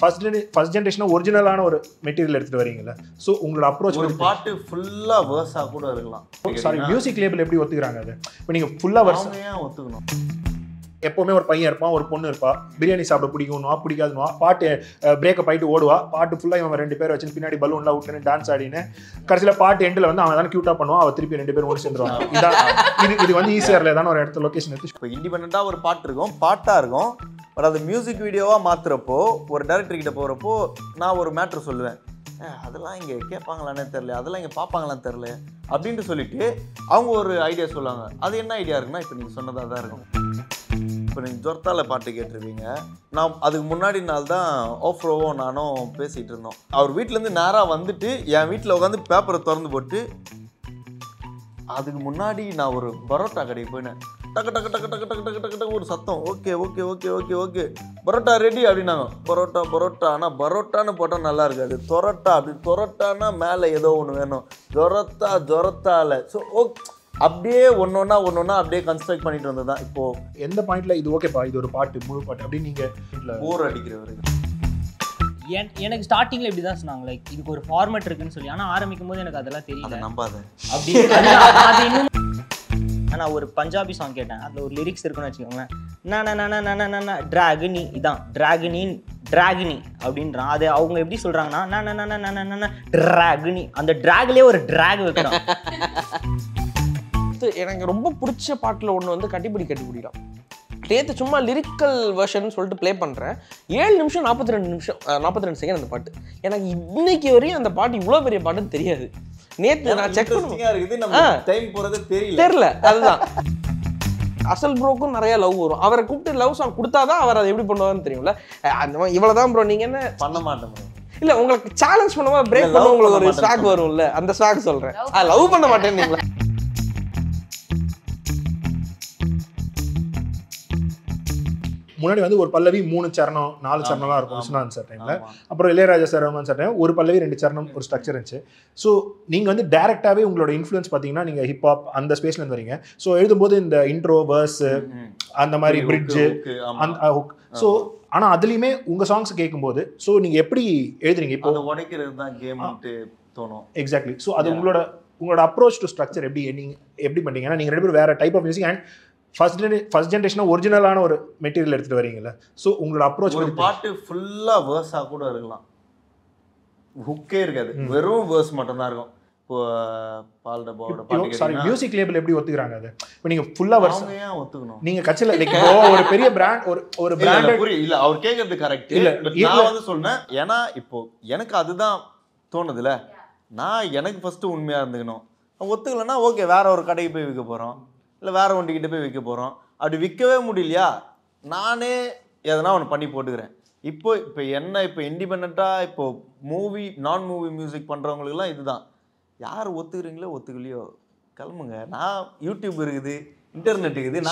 First ஜெனரேஷனா ஒரிஜினலான ஒரு மெட்டீரியல் எடுத்துட்டு வரீங்கல்ல. ஸோ உங்களோட அப்ரோச் ஒரு பாட்டு ஃபுல்லா வேர்ஸா கூட இருக்கலாம். சாரி, மியூசிக் லேபிள் எப்படி ஒத்துக்கிறாங்க அது? இப்போ நீங்க ஃபுல்லா வெர்ஸ் ஏன் ஒத்துக்கணும்? எப்பவுமே ஒரு பையன் இருப்பான், ஒரு பொண்ணு இருப்பா, பிரியாணி சாப்பிட பிடிக்கும்னுவா, பிடிக்காதுன்னுவா, பாட்டு பிரேக்கப் ஆகிட்டு ஓடுவா, பாட்டு ஃபுல்லாக இவன் 2 பேர் வச்சு பின்னாடி பலூன்லாம் விட்டுன்னு டான்ஸ் ஆடின்னு கடைசியில் பாட்டு எண்டில் வந்து அவன் தான் க்யூட்டாக பண்ணுவான், அவள் திருப்பி 2 பேரும் ஒன்று சேர்ந்துருவாங்க. இது வந்து ஈஸியாக ஏதான ஒரு இடத்துல லொக்கேஷன் எடுத்து இப்போ இண்டிபெண்டாக ஒரு பாட்டு இருக்கும், பாட்டாக இருக்கும். பட் அது மியூசிக் வீடியோவாக மாற்றுறப்போ ஒரு டைரக்டர் கிட்ட போகிறப்போ நான் ஒரு மேட்ரு சொல்லுவேன், அதெல்லாம் இங்கே கேட்பாங்களானே தெரில, அதெல்லாம் இங்கே பார்ப்பாங்களான்னு தெரில அப்படின்ட்டு சொல்லிட்டு அவங்க ஒரு ஐடியா சொல்லுவாங்க. அது என்ன ஐடியா இருக்குன்னா இப்போ நீங்கள் சொன்னதாக தான் இருக்கும். இப்போ நீங்கள் ஜொர்த்தாவில் பாட்டு கேட்டிருப்பீங்க. நான் அதுக்கு முன்னாடி நாள் தான் ஓஃப்ரோவும் நானும் பேசிகிட்டு இருந்தோம். அவர் வீட்டிலேருந்து நேராக வந்துட்டு என் வீட்டில் உட்காந்து பேப்பரை திறந்து போட்டு, அதுக்கு முன்னாடி நான் ஒரு பரோட்டா கடைக்கு போயினேன். டக்கு டக்கு டக்கு டக்கு டக்கு டக்கு டக்கு டக்கு ஒரு சத்தம், okay okay okay okay okay parotta ready அப்படின்னாங்க. பரோட்டா பரோட்டா, ஆனால் பரோட்டான்னு போட்டால் நல்லா இருக்காது, தொரட்டா. அப்படி தொரட்டானா மேலே ஏதோ ஒன்று வேணும், ஜொரத்தா ஜொரத்தால. ஸோ அப்படியே ஒன்னொன்னா அப்படியே கன்ஸ்ட்ரக்ட் பண்ணிட்டு வந்தது தான். இப்போ எந்த பாயிண்ட்ல இது ஓகேப்பா, இது ஒரு பாட்டு முழு பாட்டு அப்படின்னு நீங்க போர் அடிக்கிற வரைக்கும் எனக்கு ஸ்டார்டிங்ல இப்படி தான் சொன்னாங்க, லைக் இதுக்கு ஒரு ஃபார்மேட் இருக்குன்னு சொல்லி. ஆனால் ஆரம்பிக்கும் போது எனக்கு அதெல்லாம் தெரியல. நம்பாத அப்படி அது இன்னும். நான் ஒரு பஞ்சாபி சாங் கேட்டேன், அதில் ஒரு லிரிக்ஸ் இருக்குன்னு வச்சுக்கோங்களேன். டிராகினி, இதான் டிராகினி அப்படின்றான். அது அவங்க எப்படி சொல்றாங்கன்னா டிராகினி, அந்த டிராக்லேயே ஒரு டிராக் வைக்கிறான். எனக்கு ரொம்ப பிடிச்ச பாட்டில் ஒன்று வந்து கட்டிப்பிடிக்கலாம். நேற்று சும்மா லிரிக்கல் வெர்ஷன் சொல்லிட்டு ப்ளே பண்ணுறேன். 7 நிமிஷம் 42 செகண்ட் அந்த பாட்டு. எனக்கு இன்னைக்கு வரையும் அந்த பாட்டு இவ்வளோ பெரிய பாட்டுன்னு தெரியாது. நேற்று நான் செக் தெரியல. அதுதான் அசல் ப்ரோக்கும் நிறைய லவ் வரும். அவரை கூப்பிட்டு லவ் சாங் கொடுத்தாதான் அவர் அதை எப்படி பண்ணுவாருன்னு தெரியும்ல. அந்த மாதிரி இவ்வளோதான் ப்ரோ, நீங்கள் என்ன பண்ண மாட்டேன் இல்லை, உங்களுக்கு சேலஞ்ச் பண்ணும்போது பிரேக் பண்ண உங்களுக்கு ஒரு ஸ்வாக் வரும்ல, அந்த ஸ்வாக் சொல்கிறேன். லவ் பண்ண மாட்டேன்னீங்களா? முன்னாடி வந்து ஒரு பல்லவி 3 சரணம் 4 சரணம்லாம் இருக்கும் விஸ்வநாதன் சார் டைம்ல. அப்புறம் Ilaiyaraaja sir Rahman sir time ஒரு பல்லவி 2 சரணம் ஒரு ஸ்ட்ரக்சர் இருந்துச்சு. ஸோ நீங்கள் வந்து டேரெக்டாகவே உங்களோட இன்ஃப்ளூயன்ஸ் பார்த்தீங்கன்னா நீங்கள் ஹிப்ஹாப் அந்த ஸ்பேஸ்லேருந்து வரீங்க. ஸோ எழுதும்போது இந்த இன்ட்ரோ வேர்ஸ் அந்த மாதிரி பிரிட்ஜு அந்த ஹுக். ஸோ ஆனால் அதுலேயுமே உங்கள் சாங்ஸ் கேட்கும்போது ஸோ நீங்கள் எப்படி எழுதுறீங்க? இப்போ உடைக்கிறது தான் கேம்ட்டு தோணும். எக்ஸாக்ட்லி. ஸோ அது உங்களோட அப்ரோச் டு ஸ்ட்ரக்சர் எப்படி பண்ணுறீங்க? ஏன்னா நீங்கள் 2 பேரும் வேறு type of music and first ஜெனரேஷனா ஒரிஜினலான ஒரு மெட்டீரியல் எடுத்துட்டு வரீங்கல்ல. ஸோ உங்களோட அப்ரோச் ஒரு பாட்டு ஃபுல்லாக வேர்ஸாக கூட இருக்கலாம், ஹுக்கே இருக்காது, வெறும் வேர்ஸ் மட்டும்தான் இருக்கும். இப்போ பால் டப்பாவோட பாட்டு சாரி, மியூசிக் லேபிள் எப்படி ஒத்துக்கிறாங்க அது? இப்போ நீங்க ஃபுல்லா வெர்ஸ் ஏன் ஒத்துக்கணும்? நீங்க கட்சியில் லைக் ஒரு பெரிய பிராண்ட் ஒரு பிராண்டட் இல்ல அவர் கேட்கறது கரெக்ட் இல்ல. நான் வந்து சொன்னேன், ஏன்னா இப்போ எனக்கு அதுதான் தோணுதுல. நான் எனக்கு ஃபர்ஸ்ட் உண்மையா இருந்துக்கணும். ஒத்துக்கலன்னா ஓகே, வேற ஒரு கடைக்கு போய் விற்க போறோம், இல்லை வேற ஒன்றுக்கிட்ட போய் விற்க போகிறோம். அப்படி விற்கவே முடியலையா, நானே எதனா ஒன்று பண்ணி போட்டுக்கிறேன். இப்போ இண்டிபெண்ட்டாக இப்போ நான் மூவி மியூசிக் பண்ணுறவங்களுக்குலாம் இதுதான். யார் ஒத்துக்கிறீங்களோ ஒத்துக்கலையோ கிளம்புங்க. நான் யூடியூப் இருக்குது, இன்டர்நெட் இருக்குது.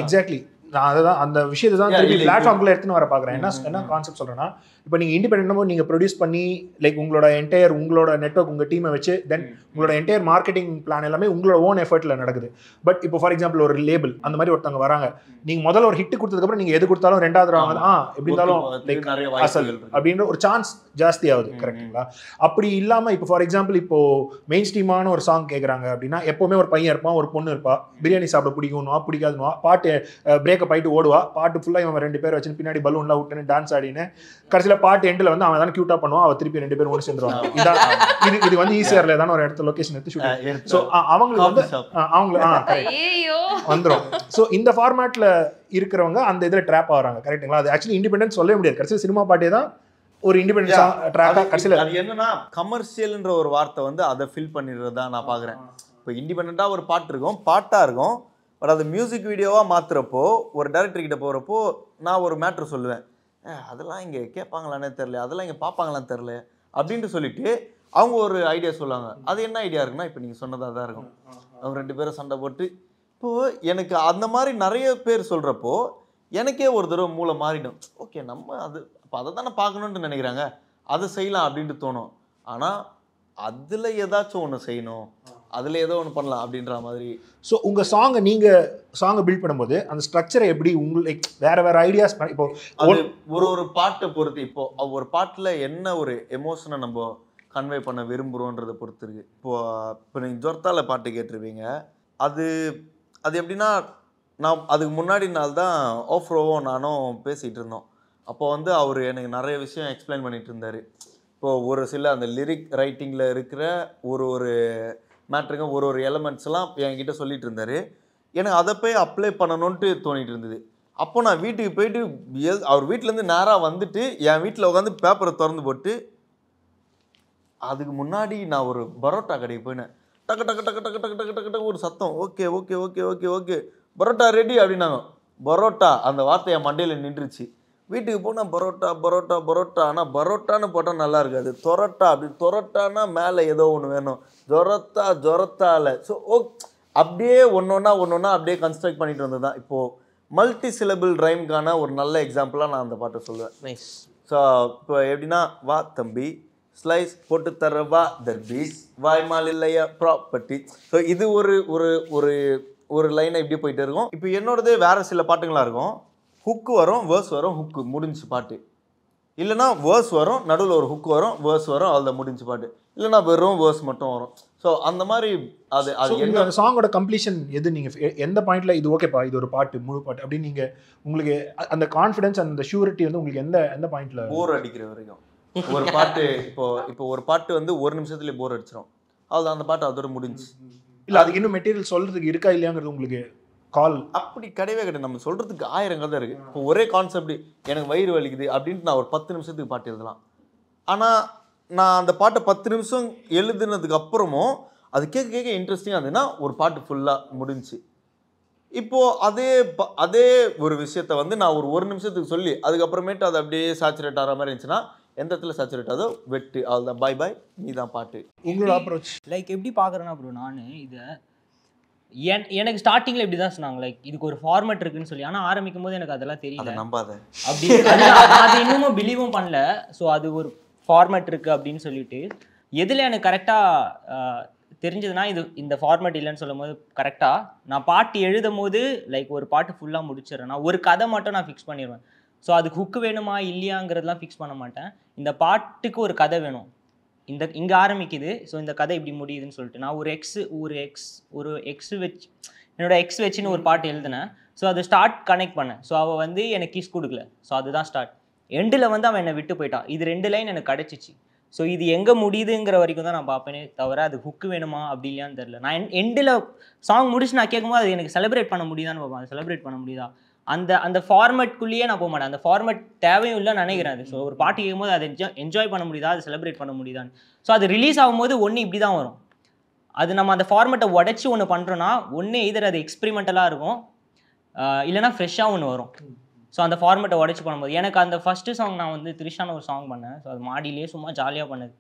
எக்ஸாக்ட்லி நான் அதுதான் அந்த விஷயத்தை தான் திருப்பி பிளாட்ஃபார்ம்குள்ள எடுத்துன்னு வர பார்க்குறேன். என்ன கான்செப்ட் சொல்கிறேன்னா, இப்போ நீங்கள் இண்டிபெண்டன்டாக நீங்கள் ப்ரொடியூஸ் பண்ணி லைக் உங்களோட நெட்வொர்க் உங்கள் டீமை வச்சு தென் உங்களோட என்டையர் மார்க்கெட்டிங் பிளான் எல்லாமே உங்களோட ஓன் எஃபர்ட்டில் நடக்குது. பட் இப்போ ஃபார் எக்ஸாம்பிள் ஒரு லேபிள் அந்த மாதிரி ஒருத்தவங்க வராங்க, நீங்கள் முதல்ல ஒரு ஹிட் கொடுத்ததுக்கப்புறம் நீங்கள் எது கொடுத்தாலும் 2வது வாங்க எப்படி இருந்தாலும் லைக் அசல் அப்படின்ற ஒரு சான்ஸ் ஜாஸ்தி ஆகுது. கரெக்டுங்களா? அப்படி இல்லாமல் இப்போ ஃபார் எக்ஸாம்பிள் இப்போ மெயின் ஸ்ட்ரீமான ஒரு சாங் கேட்குறாங்க அப்படின்னா எப்போவுமே ஒரு பையன் இருப்பான், ஒரு பொண்ணு இருப்பா, பிரியாணி சாப்பிட பிடிக்கும்னுவா, பிடிக்காதுன்னுவா, பாட்டு பிரேக்கப் ஆகிட்டு ஓடுவா, பாட்டு ஃபுல்லாக இவன் 2 பேர் வச்சு பின்னாடி பலூன்லாம் விட்டுன்னு டான்ஸ் ஆடின்னு கடைசியில் பாட்டு எண்டில் வந்து அவன் தான் க்யூட்டாக பண்ணுவான், அவள் திருப்பி 2 பேரும் ஒன்று சேர்ந்துருவாங்க. இது வந்து ஈஸியாக ஏதான ஒரு இடத்துல லொக்கேஷன் எடுத்து ஷூட்டிங். ஸோ அவங்களுக்கு வந்து வந்துடும். ஸோ இந்த ஃபார்மேட்டில் இருக்கிறவங்க அந்த இதில் ட்ராப் ஆகிறாங்க. கரெக்டுங்களா? அது ஆக்சுவலி இண்டிபெண்டன்ஸ் சொல்லவே முடியாது. கடைசியில் சினிமா பாட்டே தான் ஒரு இண்டிபெண்டன்ஸ் ட்ராக்காக கடைசியில். அது என்னன்னா கமர்ஷியல்ன்ற ஒரு வார்த்தை வந்து அதை ஃபில் பண்ணிடுறதா நான் பார்க்குறேன். இப்போ இண்டிபெண்ட்டாக ஒரு பாட்டு இருக்கும், பாட்டாக இருக்கும். பட் அது மியூசிக் வீடியோவாக மாற்றுறப்போ ஒரு டைரக்டர் கிட்ட போகிறப்போ நான் ஒரு மேட்ரு சொல்லுவேன், அதெல்லாம் இங்கே கேட்பாங்களானே தெரில, அதெல்லாம் இங்கே பார்ப்பாங்களான்னு தெரில அப்படின்ட்டு சொல்லிட்டு அவங்க ஒரு ஐடியா சொல்லுவாங்க. அது என்ன ஐடியா இருக்குன்னா இப்போ நீங்கள் சொன்னதாக தான் இருக்கும். அவங்க 2 பேரும் சண்டை போட்டு இப்போது எனக்கு அந்த மாதிரி நிறைய பேர் சொல்கிறப்போ எனக்கே ஒரு தடவை மூளை மாறிடும். ஓகே, நம்ம அது இப்போ அதை தானே பார்க்கணுன்ட்டு நினைக்கிறாங்க, அதை செய்யலாம் அப்படின்ட்டு தோணும். ஆனால் அதில் ஏதாச்சும் ஒன்று செய்யணும் அதில் ஏதோ ஒன்று பண்ணலாம் அப்படின்ற மாதிரி. ஸோ உங்கள் சாங்கை பில்ட் பண்ணும்போது அந்த ஸ்ட்ரக்சரை எப்படி உங்களுக்கு வேற ஐடியாஸ் இப்போ ஒரு பாட்டை பொறுத்து, இப்போ ஒரு பாட்டில் என்ன ஒரு எமோஷனை நம்ம கன்வே பண்ண விரும்புகிறோன்றதை பொறுத்து இருக்குது. இப்போ நீங்கள் ஜொர்த்தால பாட்டு கேட்டிருப்பீங்க. அது எப்படின்னா, நான் அதுக்கு முன்னாடி நாள் தான் ஆஃப்ரோவும் நானும் பேசிகிட்டு இருந்தோம். அப்போ வந்து அவர் எனக்கு நிறைய விஷயம் எக்ஸ்பிளைன் பண்ணிட்டு இருந்தார். இப்போது ஒரு சில அந்த லிரிக் ரைட்டிங்கில் இருக்கிற ஒரு மேட்ருங்க ஒரு எலமெண்ட்ஸ்லாம் என்கிட்ட சொல்லிட்டு இருந்தார். எனக்கு அதை போய் அப்ளை பண்ணணுன்ட்டு தோணிட்டு இருந்தது. அப்போ நான் வீட்டுக்கு போயிட்டு அவர் வீட்டிலேருந்து நேராக வந்துட்டு என் வீட்டில் உட்காந்து பேப்பரை திறந்து போட்டு, அதுக்கு முன்னாடி நான் ஒரு பரோட்டா கடைக்கு போயினேன். டக்கு டக்கு டக்கு டக்கு டக்கு டக்கு டக்கு ஒரு சத்தம், okay okay okay okay okay parotta ready அப்படின்னாங்க. பரோட்டா அந்த வார்த்தை என் மண்டையில் நின்றுச்சு. வீட்டுக்கு போனால் பரோட்டா பரோட்டா பரோட்டா. ஆனால் பரோட்டான்னு போட்டால் நல்லா இருக்காது. தொரட்டா, அப்படி தொரட்டானா மேலே ஏதோ ஒன்று வேணும். ஜொரத்தால. ஸோ அப்படியே ஒன்றொன்னா அப்படியே கன்ஸ்ட்ரக்ட் பண்ணிட்டு வந்தது தான். இப்போது மல்டி சிலபிள் ரைம்கான ஒரு நல்ல எக்ஸாம்பிளாக நான் அந்த பாட்டை சொல்லுவேன். நைஸ். ஸோ இப்போ எப்படின்னா, வா தம்பி ஸ்லைஸ் போட்டு தரவா தர்பீஸ் வாய்மால் இல்லையா ப்ராப்பர்ட்டி. ஸோ இது ஒரு லைனை இப்படி போயிட்டு இருக்கும். இப்போ என்னோடது வேறு சில பாட்டுங்களாக இருக்கும். ஹுக்கு வரும், வேர்ஸ் வரும், ஹுக்கு முடிஞ்சு பாட்டு. இல்லைனா வேர்ஸ் வரும், நடுவில் ஒரு ஹுக்கு வரும், வேர்ஸ் வரும், அதில் முடிஞ்சு பாட்டு. இல்லைனா வெறும் வேர்ஸ் மட்டும் வரும். ஸோ அந்த மாதிரி அது என்ன சாங்கோட கம்ப்ளீஷன் எது? நீங்கள் எந்த பாயிண்ட்ல இது ஓகேப்பா இது ஒரு பாட்டு முழு பாட்டு அப்படின்னு நீங்கள் உங்களுக்கு அந்த கான்ஃபிடன்ஸ் அந்த ஷூரிட்டி வந்து உங்களுக்கு எந்த பாயிண்ட்ல? போர் அடிக்கிற வரைக்கும் ஒரு பாட்டு. இப்போ ஒரு பாட்டு வந்து ஒரு நிமிஷத்துலேயே போர் அடிச்சிடும். அது அந்த பாட்டு அதோட முடிஞ்சு. இல்லை அதுக்கு இன்னும் மெட்டீரியல் சொல்கிறதுக்கு இருக்கா இல்லையாங்கிறது உங்களுக்கு கால் அப்படி கிடையவே கிடையாது. நம்ம சொல்கிறதுக்கு 1000 கதை இருக்குது. இப்போ ஒரே கான்செப்ட், எனக்கு வயிறு வலிக்குது அப்படின்ட்டு நான் ஒரு 10 நிமிஷத்துக்கு பாட்டு எழுதலாம். ஆனால் நான் அந்த பாட்டை 10 நிமிஷம் எழுதுனதுக்கு அப்புறமும் அது கேட்க இன்ட்ரெஸ்டிங்காக இருந்ததுன்னா ஒரு பாட்டு ஃபுல்லாக முடிஞ்சு. இப்போது அதே ஒரு விஷயத்த வந்து நான் ஒரு நிமிஷத்துக்கு சொல்லி அதுக்கப்புறமேட்டு அது அப்படியே சேச்சுரேட் ஆகிற மாதிரி இருந்துச்சுன்னா, எந்த இடத்துல சேச்சுரேட் ஆகுதோ வெட்டு, அதுதான் பாய் பாய், நீ தான் பாட்டு. உங்களோட அப்ரோச் லைக் எப்படி பார்க்குறேன்னா ப்ரோ, நான் இதை எனக்கு ஸ்டார்டிங்கில் இப்படி தான் சொன்னாங்க, லைக் இதுக்கு ஒரு ஃபார்மேட் இருக்குன்னு சொல்லி. ஆனால் ஆரம்பிக்கும் போது எனக்கு அதெல்லாம் தெரியல. நம்பாத அப்படி அது இன்னமும் பிலீவும் பண்ணல. ஸோ அது ஒரு ஃபார்மேட் இருக்குது அப்படின்னு சொல்லிட்டு எதில் எனக்கு கரெக்டாக தெரிஞ்சதுன்னா, இந்த ஃபார்மேட் இல்லைன்னு சொல்லும் போது கரெக்டாக நான் பாட்டு எழுதும் போது லைக் ஒரு பாட்டு ஃபுல்லாக முடிச்சிடறேன். நான் ஒரு கதை மட்டும் நான் ஃபிக்ஸ் பண்ணிடுவேன். ஸோ அதுக்கு ஹுக்கு வேணுமா இல்லையாங்கிறதுலாம் ஃபிக்ஸ் பண்ண மாட்டேன். இந்த பாட்டுக்கு ஒரு கதை வேணும், இங்கே ஆரம்பிக்குது, ஸோ இந்த கதை இப்படி முடியுதுன்னு சொல்லிட்டு நான் ஒரு எக்ஸ் வச்சு என்னோட எக்ஸ் வச்சுன்னு ஒரு பாட்டு எழுதினேன். ஸோ அது ஸ்டார்ட் கனெக்ட் பண்ணேன். ஸோ அவள் வந்து எனக்கு கிஸ் கொடுக்கல. ஸோ அதுதான் ஸ்டார்ட். எண்டில் வந்து அவன் என்னை விட்டு போயிட்டான். இது 2 லைன் எனக்கு கிடச்சிச்சு. ஸோ இது எங்கே முடியுதுங்கிற வரைக்கும் தான் நான் பார்ப்பேனே தவிர அது ஹுக்கு வேணுமா அப்படி இல்லையான்னு தெரில. நான் எண்டில் சாங் முடிச்சு நான் கேட்கும்போது அது எனக்கு செலிப்ரேட் பண்ண முடியுதான்னு பார்ப்பேன். அது செலிப்ரேட் பண்ண முடியுதா அந்த ஃபார்மேட்குள்ளேயே நான் போக மாட்டேன். அந்த ஃபார்மேட் தேவையும் இல்லைன்னு நினைக்கிறேன். அது ஸோ ஒரு பாட்டு கேட்கும்போது அதை என்ஜாய் பண்ண முடியுதா, அது செலிப்ரேட் பண்ண முடியுதான்னு. ஸோ அது ரிலீஸ் ஆகும்போது ஒன்று இப்படி தான் வரும். அது நம்ம அந்த ஃபார்மேட்டை உடச்சி ஒன்று பண்ணுறோன்னா ஒன்று எதர் அது எக்ஸ்பெரிமெண்டலாக இருக்கும், இல்லைனா ஃப்ரெஷ்ஷாக ஒன்று வரும். ஸோ அந்த ஃபார்மேட்டை உடச்சி பண்ணும்போது எனக்கு அந்த ஃபஸ்ட்டு சாங் நான் வந்து த்ரிஷான ஒரு சாங் பண்ணேன். ஸோ அது மாடியிலே சும்மா ஜாலியாக பண்ணது.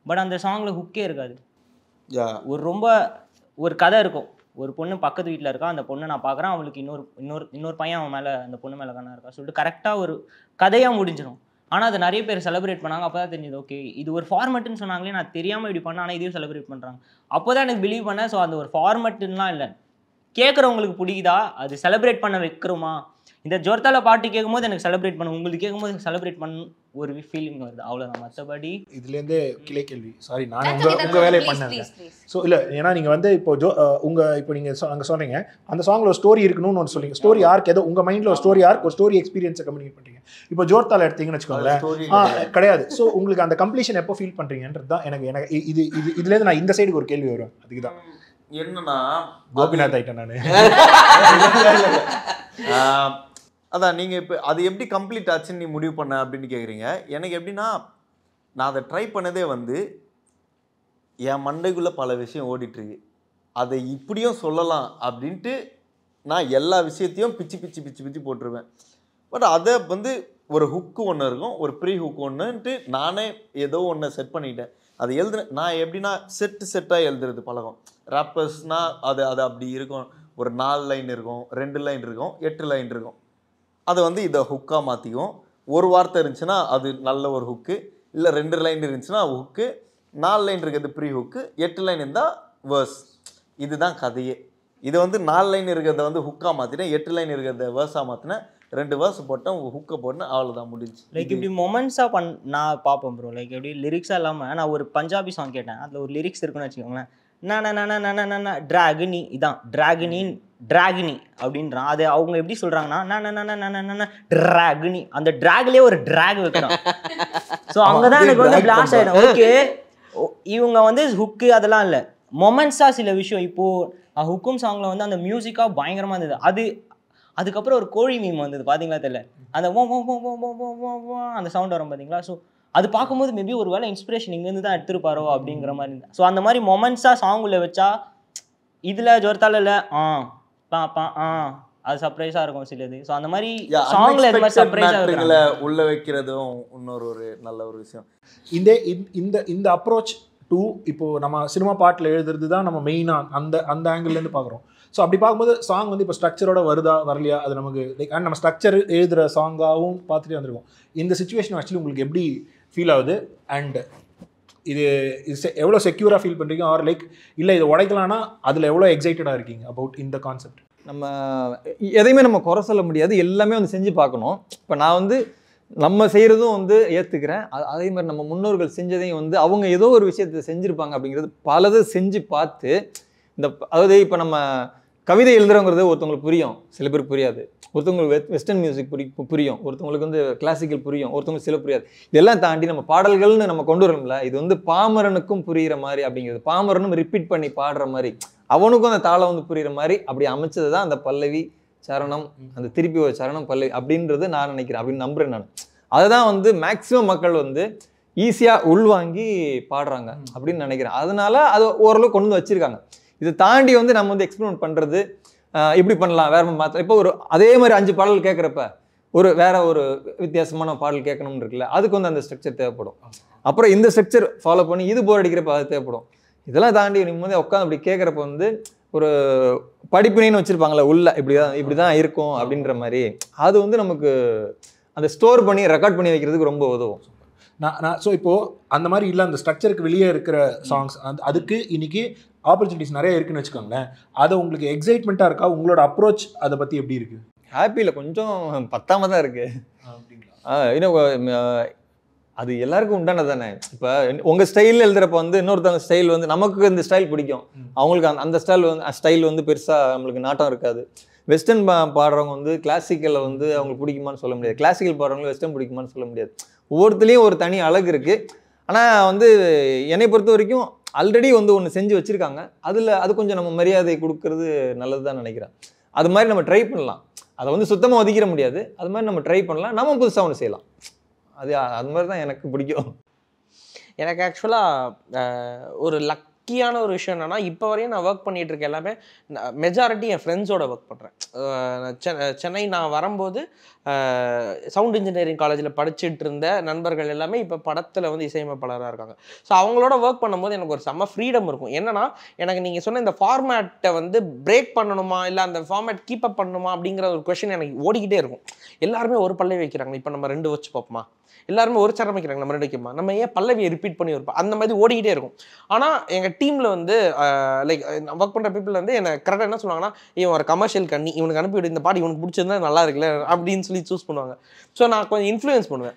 பட் அந்த சாங்கில் ஹுக்கே இருக்காது. ஒரு கதை இருக்கும். ஒரு பொண்ணு பக்கத்து வீட்டில் இருக்கா, அந்த பொண்ணை நான் பார்க்குறேன், அவளுக்கு இன்னொரு பையன் அவன் மேலே அந்த பொண்ணு மேலே கண்ணா இருக்கா சொல்லிட்டு கரெக்டாக ஒரு கதையாக முடிஞ்சிடும். ஆனால் அதை நிறைய பேர் செலிப்ரேட் பண்ணாங்க. அப்போ தான் தெரிஞ்சது, ஓகே இது ஒரு ஃபார்மெட்டுன்னு சொன்னாங்களே, நான் தெரியாமல் இப்படி பண்ணேன், ஆனால் இதையும் செலிப்ரேட் பண்ணுறாங்க. அப்போ தான் எனக்கு பிலீவ் பண்ணேன். ஸோ அந்த ஒரு ஃபார்மெட்டுலாம் இல்லை, கேட்குறவங்களுக்கு பிடிக்குதா, அது செலிப்ரேட் பண்ண வைக்கிறோமா. இந்த ஜொர்த்தால பாட்டு கேட்கும்போது எனக்கு செலிப்ரேட் பண்ண, உங்களுக்கு கேட்கும்போது எனக்கு செலிப்ரேட் பண்ண ஒரு ஃபீலிங் வருது, அவ்வளோதான். மற்றபடி இதுலேருந்தே கிளை கேள்வி, சாரி நான் உங்கள் வேலையை பண்ணேன். ஸோ இல்லை, ஏன்னா நீங்கள் வந்து இப்போ இப்போ நீங்கள் அங்கே சொன்னீங்க அந்த சாங்கில் ஒரு ஸ்டோரி இருக்கணும்னு ஒன்று சொல்லிங்க. ஸ்டோரி ஆர்க் ஏதோ உங்கள் மைண்டில் ஒரு ஸ்டோரி ஆர்க், ஒரு ஸ்டோரி எக்ஸ்பீரியன்ஸை கம்யூனிகேட் பண்ணுறீங்க. இப்போ ஜோர்த்தால எடுத்தீங்கன்னு வச்சுக்கோங்களேன், கிடையாது. ஸோ உங்களுக்கு அந்த கம்ப்ளீஷன் எப்போ ஃபீல் பண்ணுறீங்கன்றது தான் எனக்கு இதுலேருந்து நான் இந்த சைடுக்கு ஒரு கேள்வி வரும். அதுக்கு தான் என்னன்னா கோபிநாத் ஆகிட்டேன் நான். அதான் நீங்கள் இப்போ அது எப்படி கம்ப்ளீட் ஆச்சுன்னு நீ முடிவு பண்ண அப்படின்னு கேட்குறீங்க. எனக்கு எப்படின்னா, நான் அதை ட்ரை பண்ணதே வந்து என் மண்டைக்குள்ளே பல விஷயம் ஓடிட்டுருக்கு, அதை இப்படியும் சொல்லலாம் அப்படின்ட்டு நான் எல்லா விஷயத்தையும் பிச்சு போட்டுருவேன். பட் அதை வந்து ஒரு ஹுக்கு ஒன்று இருக்கும், ஒரு ப்ரீ ஹுக்கு ஒன்றுன்ட்டு நானே ஏதோ ஒன்று செட் பண்ணிட்டேன். அது எழுதுனேன். நான் எப்படின்னா செட்டாக எழுதுறது பழகம். ராப்பர்ஸ்னால் அது அப்படி இருக்கும். ஒரு 4 லைன் இருக்கும், 2 லைன் இருக்கும், 8 லைன் இருக்கும். அதை வந்து இதை ஹுக்காக மாற்றிக்கும். ஒரு வார்த்தை இருந்துச்சுன்னா அது நல்ல ஒரு ஹுக்கு, இல்லை 2 லைன் இருந்துச்சுன்னா ஹுக்கு, 4 லைன் இருக்கிறது ப்ரீ ஹுக்கு, 8 லைன் இருந்தால் வேர்ஸ். இதுதான் கதையே. இது வந்து 4 லைன் இருக்கிறத வந்து ஹுக்கா மாற்றினேன், 8 லைன் இருக்கிறத வேர்ஸாக மாற்றினேன், 2 வேர்ஸ் போட்டேன், ஹுக்கை போட்டேன், அவ்வளோதான் முடிஞ்சு. லைக் இப்படி மொமெண்ட்ஸாக நான் பார்ப்பேன் ப்ரோ. லைக் எப்படி லிரிக்ஸாக இல்லாமல் நான் ஒரு பஞ்சாபி சாங் கேட்டேன், அதில் ஒரு லிரிக்ஸ் இருக்குன்னு வச்சுக்கோங்களேன். நான் ட்ராகினி இதான் ட்ராகினி அப்படின்றான். அது அவங்க எப்படி சொல்கிறாங்கன்னா ட்ராகினி, அந்த ட்ராக்லேயே ஒரு ட்ராக் வைக்கிறான். ஸோ அங்கே தான் எனக்கு வந்து பிளாஸ்ட் ஆகிடும். ஓகே இவங்க வந்து ஹுக்கு அதெல்லாம் இல்லை, மொமெண்ட்ஸாக சில விஷயம். இப்போது ஹுக்கும் சாங்கில் வந்து அந்த மியூசிக்காக பயங்கரமாக இருந்தது. அதுக்கப்புறம் ஒரு கோழி மீம் வந்தது பார்த்தீங்களா தெரியல, அந்த அந்த சவுண்ட் வரும் பார்த்தீங்களா. ஸோ அது பார்க்கும்போது மேபி ஒரு வேளை இன்ஸ்பிரேஷன் இங்கேருந்து தான் எடுத்துருப்பாரோ அப்படிங்கிற மாதிரி இருந்தது. ஸோ அந்த மாதிரி மொமெண்ட்ஸாக சாங் உள்ள வச்சா இதில் ஜோர்த்தால இல்லை அது சர்ப்ரைஸாக இருக்கும் சிலது. ஸோ அந்த மாதிரி சாங்ல இது மாதிரி சர்ப்ரைஸாக உள்ள வைக்கிறதும் இன்னொரு ஒரு நல்ல ஒரு விஷயம். இந்த அப்ரோச் டு இப்போ நம்ம சினிமா பாட்டில் எழுதுறது தான் நம்ம மெயினாக அந்த ஆங்கிள்லேருந்து பார்க்குறோம். ஸோ அப்படி பார்க்கும்போது சாங் வந்து இப்போ ஸ்ட்ரக்சரோட வருதா வரலையா அது நமக்கு லைக் அண்ட் நம்ம ஸ்ட்ரக்சர் எழுதுகிற சாங்காகவும் பார்த்துட்டே வந்திருக்கோம். இந்த சுச்சுவேஷன் ஆக்சுவலி உங்களுக்கு எப்படி ஃபீல் ஆகுது அண்ட் இது எவ்வளோ செக்யூராக ஃபீல் பண்ணுறீங்க ஆர் லைக் இல்லை இதை உடைக்கலான்னா அதில் எவ்வளோ எக்ஸைட்டடாக இருக்கீங்க அபவுட் இந்த கான்செப்ட்? நம்ம எதையுமே நம்ம குறை சொல்ல முடியாது, எல்லாமே வந்து செஞ்சு பார்க்கணும். இப்போ நான் வந்து நம்ம செய்கிறதும் வந்து ஏற்றுக்கிறேன், அதே மாதிரி நம்ம முன்னோர்கள் செஞ்சதையும் வந்து அவங்க ஏதோ ஒரு விஷயத்தை செஞ்சுருப்பாங்க அப்படிங்கிறது பலது செஞ்சு பார்த்து அதாவது இப்போ நம்ம கவிதை எழுதுறோங்கிறது ஒருத்தவங்களுக்கு புரியும், சில பேருக்கு புரியாது. ஒருத்தவங்களுக்கு வெஸ்டர்ன் மியூசிக் புரியும், ஒருத்தவங்களுக்கு வந்து கிளாசிக்கல் புரியும், ஒருத்தவங்களுக்கு சில புரியாது. இதெல்லாம் தாண்டி நம்ம பாடல்கள்னு நம்ம கொண்டு வரோம்ல, இது வந்து பாமரனுக்கும் புரிகிற மாதிரி அப்படிங்கிறது, பாமரனும் ரிப்பீட் பண்ணி பாடுற மாதிரி, அவனுக்கும் அந்த தாளம் வந்து புரிகிற மாதிரி அப்படி அமைச்சது தான் அந்த பல்லவி சரணம், அந்த திருப்பி ஒரு சரணம் பல்லவி அப்படின்றது நான் நினைக்கிறேன், அப்படின்னு நம்புறேன் நான். அதை தான் வந்து மேக்சிமம் மக்கள் வந்து ஈஸியாக உள்வாங்கி பாடுறாங்க அப்படின்னு நினைக்கிறேன். அதனால அது ஓரளவு கொண்டு வந்து வச்சிருக்காங்க. இதை தாண்டி வந்து நம்ம வந்து எக்ஸ்பெரிமெண்ட் பண்ணுறது, இப்படி பண்ணலாம், வேற மாற்ற. இப்போ ஒரு அதே மாதிரி 5 பாடல் கேட்குறப்ப வேற ஒரு வித்தியாசமான பாடல் கேட்கணும்னு இருக்குல்ல, அதுக்கு வந்து அந்த ஸ்ட்ரக்சர் தேவைப்படும். அப்புறம் இந்த ஸ்ட்ரக்சர் ஃபாலோ பண்ணி இது போர் அடிக்கிறப்ப அது தேவைப்படும். இதெல்லாம் தாண்டி நிம்மதியாக உட்காந்து அப்படி கேட்குறப்ப வந்து ஒரு படிப்பினைன்னு வச்சுருப்பாங்களே உள்ள, இப்படி தான் இருக்கும் அப்படின்ற மாதிரி, அது வந்து நமக்கு அந்த ஸ்டோர் பண்ணி ரெக்கார்ட் பண்ணி வைக்கிறதுக்கு ரொம்ப உதவும். நான் ஸோ இப்போது அந்த மாதிரி இல்லை, அந்த ஸ்ட்ரக்சருக்கு வெளியே இருக்கிற சாங்ஸ் அதுக்கு இன்னைக்கு ஆப்பர்ச்சுனிட்டிஸ் நிறைய இருக்குன்னு வச்சுக்கோங்களேன். அது உங்களுக்கு எக்ஸைட்மெண்ட்டாக இருக்கா? உங்களோட அப்ரோச் அதை பற்றி எப்படி இருக்குது? ஹாப்பியில் கொஞ்சம் பத்தாம தான் இருக்குது. இன்னும் அது எல்லாருக்கும் உண்டானது தானே. இப்போ உங்கள் ஸ்டைலில் எழுதுறப்ப வந்து இன்னொருத்தவங்க ஸ்டைல் வந்து நமக்கு இந்த ஸ்டைல் பிடிக்கும், அவங்களுக்கு அந்த ஸ்டைல் வந்து பெருசாக நம்மளுக்கு நாட்டம் இருக்காது. வெஸ்டர்ன் பாடுறவங்க வந்து கிளாசிக்கலில் வந்து அவங்களுக்கு பிடிக்குமான்னு சொல்ல முடியாது, கிளாசிக்கல் பாடுறவங்க வெஸ்டர்ன் பிடிக்குமான்னு சொல்ல முடியாது. ஒவ்வொருத்துலேயும் ஒரு தனி அழகு இருக்குது. ஆனால் வந்து என்னை பொறுத்த வரைக்கும் ஆல்ரெடி வந்து ஒன்று செஞ்சு வச்சுருக்காங்க, அது கொஞ்சம் நம்ம மரியாதை கொடுக்கறது நல்லது தான் நினைக்கிறேன். அது மாதிரி நம்ம ட்ரை பண்ணலாம், அதை வந்து சுத்தமாக ஒதுக்கிட முடியாது, அது மாதிரி நம்ம ட்ரை பண்ணலாம், நம்ம புதுசாக ஒன்று செய்யலாம். அது மாதிரி தான் எனக்கு பிடிக்கும். எனக்கு ஆக்சுவலாக ஒரு லக்கியான ஒரு விஷயம் என்னென்னா, இப்போ வரையும் நான் ஒர்க் பண்ணிகிட்டு இருக்கேன் எல்லாமே மெஜாரிட்டி என் ஃப்ரெண்ட்ஸோட ஒர்க் பண்ணுறேன். சென்னை நான் வரும்போது சவுண்ட் இன்ஜினியரிங் காலேஜில் படிச்சுட்டு இருந்த நண்பர்கள் எல்லாமே இப்போ படத்தில் வந்து இசையமைப்பாளராக இருக்காங்க. ஸோ அவங்களோட ஒர்க் பண்ணும்போது எனக்கு ஒரு செம்ம ஃப்ரீடம் இருக்கும். என்னன்னா, எனக்கு நீங்கள் சொன்ன இந்த ஃபார்மேட்டை வந்து பிரேக் பண்ணணுமா இல்லை அந்த ஃபார்மேட் கீப் அப் பண்ணணுமா அப்படிங்கிற ஒரு கொஷின் எனக்கு ஓடிக்கிட்டே இருக்கும். எல்லாருமே ஒரு பல்லவி வைக்கிறாங்க, இப்போ நம்ம 2 வச்சு பார்ப்போமா, எல்லாருமே ஒரு சரணம் வைக்கிறாங்க, நம்ம 2 வைக்கமா, நம்ம ஏன் பல்லவியை ரிப்பீட் பண்ணி வைப்போம், அந்த மாதிரி ஓடிக்கிட்டே இருக்கும். ஆனால் எங்கள் டீமில் வந்து லைக் ஒர்க் பண்ணுற பீப்புள் வந்து என்னை கரெக்டாக என்ன சொல்லுவாங்கன்னா, இவன் ஒரு கமர்ஷியல் கண்ணி, இவனுக்கு அனுப்பிவிடு, இந்த பாட்டு இவனுக்கு பிடிச்சிருந்தா நல்லா இருக்குல்ல அப்படின்னு சொல்லி சூஸ் பண்ணுவாங்க. ஸோ நான் கொஞ்சம் இன்ஃப்ளூயன்ஸ் பண்ணுவேன்,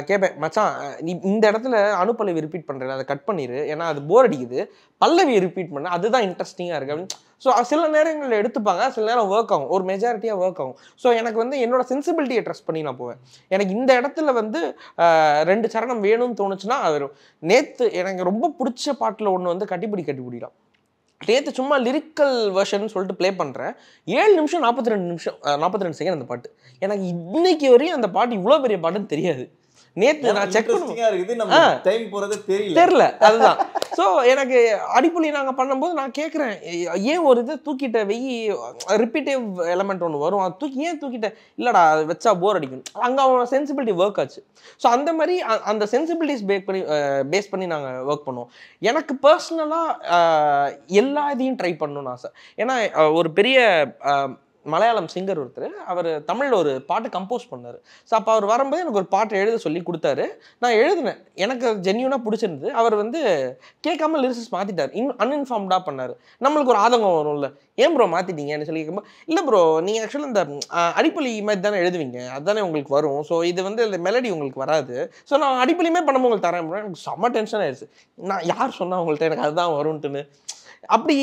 கேட்பேன், மச்சான் நீ இந்த இடத்துல அனுப்பல்லவி ரிப்பீட் பண்ணுறேன், அதை கட் பண்ணிடு, ஏன்னா அது போர் அடிக்குது, பல்லவியை ரிப்பீட் பண்ண அதுதான் இன்ட்ரெஸ்டிங்காக இருக்குது அப்படின்னு. ஸோ சில நேரங்களில் எடுத்துப்பாங்க, சில நேரம் ஒர்க் ஆகும், ஒரு மெஜாரிட்டியாக ஒர்க் ஆகும். ஸோ எனக்கு வந்து என்னோட சென்சிபிலிட்டியை ட்ரஸ்ட் பண்ணி நான் போவேன். எனக்கு இந்த இடத்துல வந்து 2 சரணம் வேணும்னு தோணுச்சுன்னா அது வரும். நேற்று எனக்கு ரொம்ப பிடிச்ச பாட்டில் ஒன்று வந்து கட்டிப்பிடிக்கலாம். நேற்று சும்மா லிரிக்கல் வெர்ஷன் சொல்லிட்டு ப்ளே பண்ணுறேன், 7 நிமிஷம் 42 செகண்ட் அந்த பாட்டு. எனக்கு இன்னைக்கு வரையும் அந்த பாட்டு இவ்வளோ பெரிய பாட்டுன்னு தெரியாது. நேற்று நான் செக் தெரியல, அதுதான். ஸோ எனக்கு அடிப்பொலி நாங்கள் பண்ணும்போது நான் கேட்குறேன், ஏன் ஒரு இதை தூக்கிட்ட ரிப்பீட்டிவ் எலமெண்ட் ஒன்று வரும், அது ஏன் தூக்கிட்ட, இல்லைடா அது வச்சா போர் அடிக்கும். அங்கே அவன் சென்சிபிலிட்டி ஒர்க் ஆச்சு. ஸோ அந்த மாதிரி அந்த சென்சிபிலிட்டிஸ் பேஸ் பண்ணி நாங்கள் ஒர்க் பண்ணுவோம். எனக்கு பர்சனலாக எல்லா இதையும் ட்ரை பண்ணணும்னு ஆசை. ஏன்னா ஒரு பெரிய மலையாளம் சிங்கர் ஒருத்தர், அவர் தமிழில் ஒரு பாட்டு கம்போஸ் பண்ணார். ஸோ அப்போ அவர் வரும்போது எனக்கு ஒரு பாட்டு எழுத சொல்லி கொடுத்தாரு. நான் எழுதினேன், எனக்கு ஜென்யூனாக பிடிச்சிருந்தது. அவர் வந்து கேட்காம லிரிக்ஸ் மாற்றிட்டார், அன்இன்ஃபார்ம்டாக பண்ணார். நம்மளுக்கு ஒரு ஆதங்கம் வரும்ல, ஏன் ப்ரோ மாற்றிட்டீங்கன்னு சொல்லி கேட்கும்போது, இல்லை ப்ரோ நீங்கள் ஆக்சுவலாக இந்த அடிப்பொலி மாதிரி தானே எழுதுவீங்க, அதுதானே உங்களுக்கு வரும். ஸோ இது வந்து இந்த மெலடி உங்களுக்கு வராது. ஸோ நான் அடிப்பொலியுமே பண்ணும்போது உங்களுக்கு தரேன் ப்ரோ. எனக்கு செம்ம டென்ஷன் ஆயிடுச்சு. நான் யார் சொன்னால் உங்கள்கிட்ட எனக்கு அதுதான் வரும்ன்ட்டுன்னு. அப்படி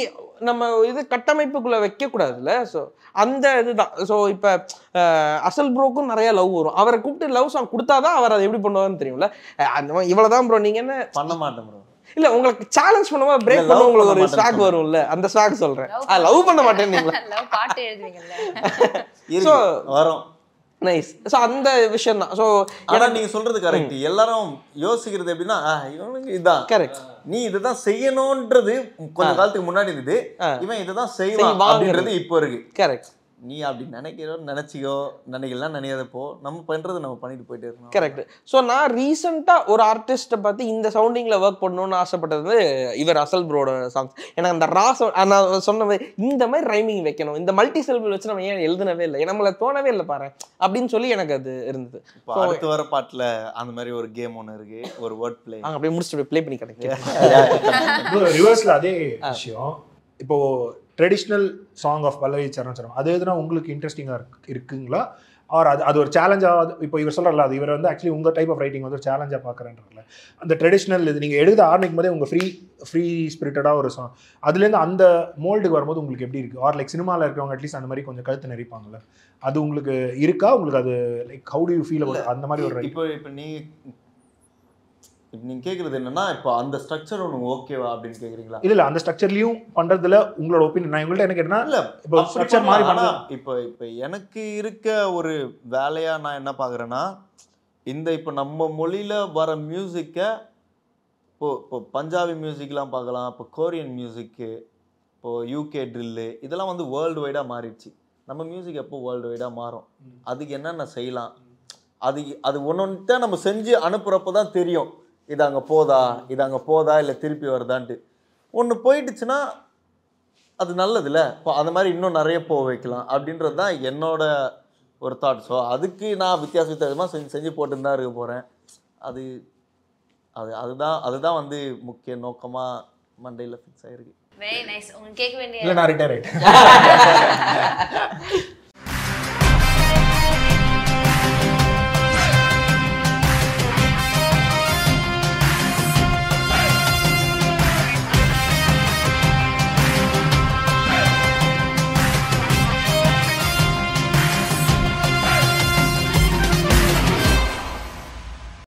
நம்ம இது கட்டமைப்புக்குள்ளே வைக்கக்கூடாதுல்ல. ஸோ அந்த இதுதான். ஸோ இப்போ அசல் ப்ரோக்கும் நிறைய லவ் வரும். அவரை கூப்பிட்டு லவ் சாங் கொடுத்தாதான் அவர் அதை எப்படி பண்ணுவாருன்னு தெரியும்ல. அந்த இவ்வளோதான் ப்ரோ, நீங்கள் என்ன பண்ண மாட்டேன் ப்ரோ. இல்லை உங்களுக்கு சேலஞ்ச் பண்ணும்போது பிரேக் பண்ண உங்களுக்கு ஒரு ஸ்வாக் வரும்ல, அந்த ஸ்வாக் சொல்கிறேன். லவ் பண்ண மாட்டேன்னு பாட்டு எழுதுவீங்கல்ல. ஸோ வரும் நைஸ். ஸோ அந்த விஷயம் தான். ஸோ ஏன்னா நீங்க சொல்றது கரெக்ட். எல்லாரும் யோசிக்கிறது எப்படின்னா இவனுக்கு இதுதான் கரெக்ட், நீ இதுதான் செய்யணும்ன்றது கொஞ்ச காலத்துக்கு முன்னாடி இருந்தது, இவன் இதுதான் செய்வான் அப்படின்றது இப்போ இருக்கு. கரெக்ட். நீ அப்படி நினைச்சிக்கோ, நினைக்கலாம் நினைக்காதப்போ நம்ம பண்றது நம்ம பண்ணிட்டு போயிட்டே இருக்கணும். கரெக்ட். ஸோ நான் ரீசெண்டாக ஒரு ஆர்டிஸ்ட்டை பார்த்து இந்த சவுண்டிங்கில் ஒர்க் பண்ணணும்னு ஆசைப்பட்டது இவர் அசல் ப்ரோட சாங்ஸ். எனக்கு அந்த நான் சொன்ன மாதிரி இந்த மாதிரி ரைமிங் வைக்கணும், இந்த மல்டி சிலபிள் வச்சு நம்ம ஏன் எழுதனவே இல்லை, நம்மள தோணவே இல்லை பாரு அப்படின்னு சொல்லி எனக்கு அது இருந்தது. இப்போ அடுத்து வர பாட்டில் அந்த மாதிரி ஒரு கேம் ஒன்று இருக்கு, ஒரு வேர்ட் பிளே. அப்படியே முடிச்சுட்டு ப்ளே பண்ணி கிடைக்கும். ரிவர்ஸில் அதே விஷயம். இப்போ ட்ரெடிஷ்னல் சாங் ஆஃப் பல்லவி சரணம் அது எதுனா உங்களுக்கு இன்ட்ரெஸ்டிங்காக இருக்குங்களா? ஆர் அது ஒரு சேலஞ்சாக, இப்போ இவர் சொல்கிறல அது இவர் வந்து ஆக்சுவலி உங்கள் டைப் ஆஃப் ரைட்டிங் வந்து ஒரு சேலஞ்சாக பார்க்குறேன்றல, அந்த ட்ரெடிஷ்னல் இது நீங்கள் எழுத ஆரம்பிக்கும் போதே உங்கள் ஃப்ரீ ஸ்பிரிட்டடாக ஒரு சாங் அதுலேருந்து அந்த மோல்டுக்கு வரும்போது உங்களுக்கு எப்படி இருக்குது? ஆர் லைக் சினிமாவில் இருக்கிறவங்க அட்லீஸ்ட் அந்த மாதிரி கொஞ்சம் கழுத்து நெறிப்பாங்கல்ல, அது உங்களுக்கு இருக்கா? உங்களுக்கு அது like how to you feel about அந்த மாதிரி ஒரு இப்போ நீங்க கேக்குறது என்னன்னா, இப்போ அந்த ஸ்ட்ரக்சர் ஒன்று ஓகேவா அப்படின்னு கேக்குறீங்களா? இல்ல அந்த ஸ்ட்ரக்சர்லயும் பண்றதுல உங்களோட ஒப்பீனியன் நான் உங்கள்ட்ட என்ன கேட்டேன்னா, இல்ல இப்போ ஸ்ட்ரக்சர் மாதிரி பண்ணா இப்போ எனக்கு இருக்க ஒரு வேலையா நான் என்ன பாக்குறேன்னா, இப்போ நம்ம மொழியில வர மியூசிக்கை இப்போ பஞ்சாபி மியூசிக்லாம் பார்க்கலாம், இப்போ கொரியன் மியூசிக்கு, இப்போ யூகே ட்ரில்லு, இதெல்லாம் வந்து வேர்ல்டு வைடா மாறிடுச்சு. நம்ம மியூசிக் எப்போ வேர்ல்டு வைடா மாறும், அதுக்கு என்னென்ன செய்யலாம், அது ஒன்னொன்னுட்ட நம்ம செஞ்சு அனுப்புறப்போ தான் தெரியும் இது அங்கே போதா இல்லை திருப்பி வருதான்ட்டு. ஒன்று போயிடுச்சுன்னா அது நல்லதுல்ல, இப்போ அந்த மாதிரி இன்னும் நிறைய போக வைக்கலாம் அப்படின்றது தான் என்னோட ஒரு தாட். ஸோ அதுக்கு நான் வித்தியாசமாக செஞ்சு போட்டுன்னு தான் இருக்க போகிறேன். அதுதான் வந்து முக்கிய நோக்கமாக மண்டையில் ஃபிக்ஸ் ஆகிருக்கு. Very nice. உங்களுக்கு கேட்க வேண்டிய இல்லை நான் ரிட்டையர் ஆகிட்டேன்.